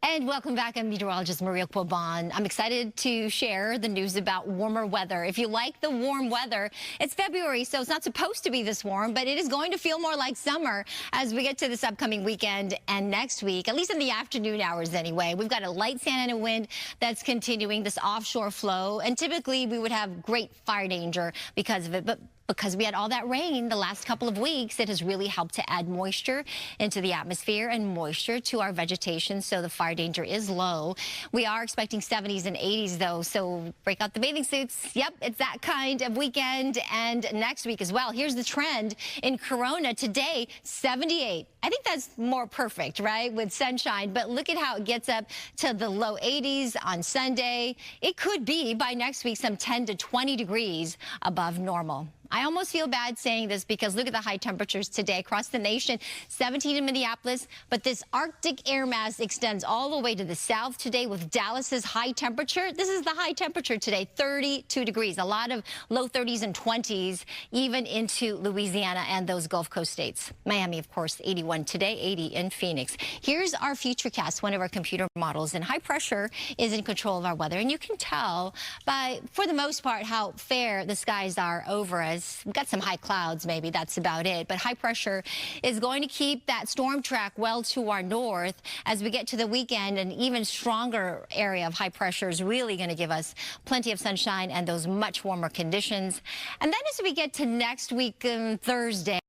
And welcome back. I'm meteorologist Maria Quiban. I'm excited to share the news about warmer weather. If you like the warm weather, it's February, so it's not supposed to be this warm, but it is going to feel more like summer as we get to this upcoming weekend and next week, at least in the afternoon hours anyway. We've got a light Santa Ana wind that's continuing this offshore flow, and typically we would have great fire danger because of it, but because we had all that rain the last couple of weeks, it has really helped to add moisture into the atmosphere and moisture to our vegetation, so the fire danger is low. We are expecting 70s and 80s, though, so break out the bathing suits. Yep, it's that kind of weekend and next week as well. Here's the trend in Corona. Today, 78. I think that's more perfect, right, with sunshine, but look at how it gets up to the low 80s on Sunday. It could be, by next week, some 10 to 20 degrees above normal. I almost feel bad saying this because look at the high temperatures today across the nation. 17 in Minneapolis, but this Arctic air mass extends all the way to the south today with Dallas's high temperature. This is the high temperature today, 32 degrees. A lot of low 30s and 20s, even into Louisiana and those Gulf Coast states. Miami, of course, 81 today, 80 in Phoenix. Here's our Futurecast, one of our computer models, and high pressure is in control of our weather. And you can tell by, for the most part, how fair the skies are over us. We've got some high clouds, maybe that's about it, but high pressure is going to keep that storm track well to our north as we get to the weekend. An even stronger area of high pressure is really going to give us plenty of sunshine and those much warmer conditions. And then as we get to next week, Thursday,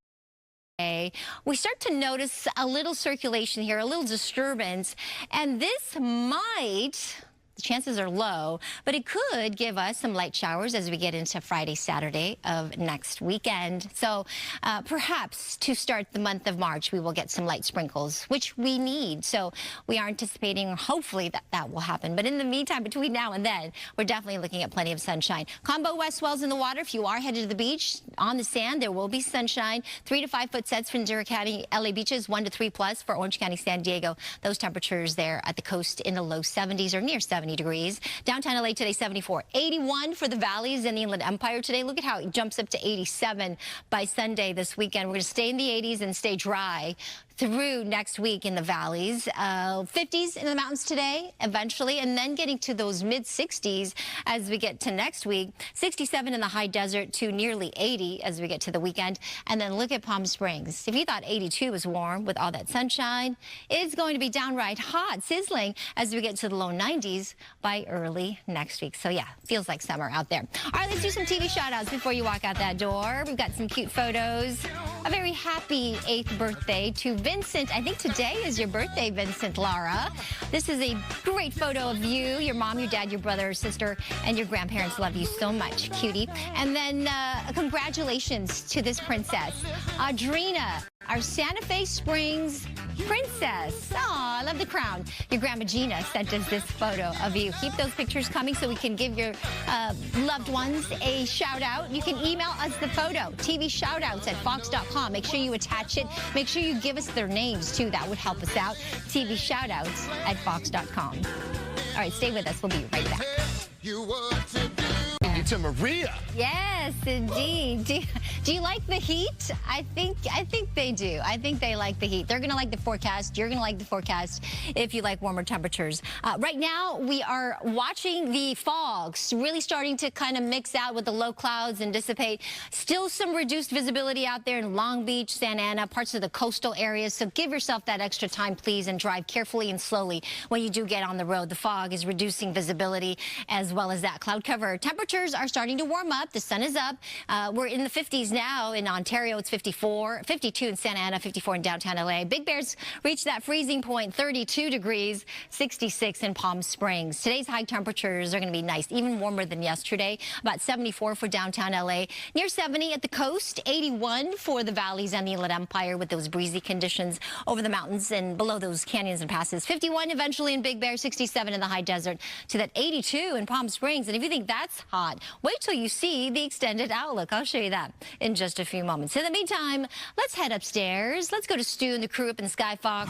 we start to notice a little circulation here, a little disturbance, and this might, the chances are low, but it could give us some light showers as we get into Friday, Saturday of next weekend. So perhaps to start the month of March, we will get some light sprinkles, which we need. So we are anticipating, hopefully, that will happen. But in the meantime, between now and then, we're definitely looking at plenty of sunshine. Combo West swells in the water. If you are headed to the beach, on the sand, there will be sunshine. 3 to 5 foot sets for Ventura County, LA beaches, 1 to 3 plus for Orange County, San Diego. Those temperatures there at the coast in the low 70s or near 70 degrees. Downtown LA today, 74. 81 for the valleys in the Inland Empire today. Look at how it jumps up to 87 by Sunday this weekend. We're going to stay in the 80s and stay dry through next week in the valleys. 50s in the mountains today, eventually, and then getting to those mid-60s as we get to next week. 67 in the high desert to nearly 80 as we get to the weekend. And then look at Palm Springs. If you thought 82 was warm with all that sunshine, it's going to be downright hot, sizzling as we get to the low 90s by early next week. So yeah, feels like summer out there. All right, let's do some TV shout-outs before you walk out that door. We've got some cute photos. A very happy 8th birthday to Vincent. I think today is your birthday, Vincent Lara. This is a great photo of you, your mom, your dad, your brother, sister, and your grandparents love you so much, cutie. And then congratulations to this princess, Audrina, our Santa Fe Springs princess. Aw, I love the crown. Your grandma Gina sent us this photo of you. Keep those pictures coming so we can give your loved ones a shout out. You can email us the photo, TV shoutouts at fox.com. Make sure you attach it. Make sure you give us their names too. That would help us out. TV shoutouts at fox.com. All right, stay with us. We'll be right back. To Maria. Yes, indeed. Do you like the heat? I think they do. I think they like the heat. They're going to like the forecast. You're going to like the forecast if you like warmer temperatures. Right now, we are watching the fogs really starting to kind of mix out with the low clouds and dissipate. Still some reduced visibility out there in Long Beach, Santa Ana, parts of the coastal areas. So give yourself that extra time, please, and drive carefully and slowly when you do get on the road. The fog is reducing visibility as well as that cloud cover. Temperatures are starting to warm up. The sun is up. We're in the 50s now. In Ontario, it's 54, 52 in Santa Ana, 54 in downtown LA. Big Bear's reached that freezing point, 32 degrees, 66 in Palm Springs. Today's high temperatures are going to be nice, even warmer than yesterday. About 74 for downtown LA, near 70 at the coast, 81 for the valleys and the Inland Empire with those breezy conditions over the mountains and below those canyons and passes. 51 eventually in Big Bear, 67 in the high desert to that 82 in Palm Springs. And if you think that's hot, wait till you see the extended outlook. I'll show you that in just a few moments. In the meantime, let's head upstairs. Let's go to Stu and the crew up in Sky Fox.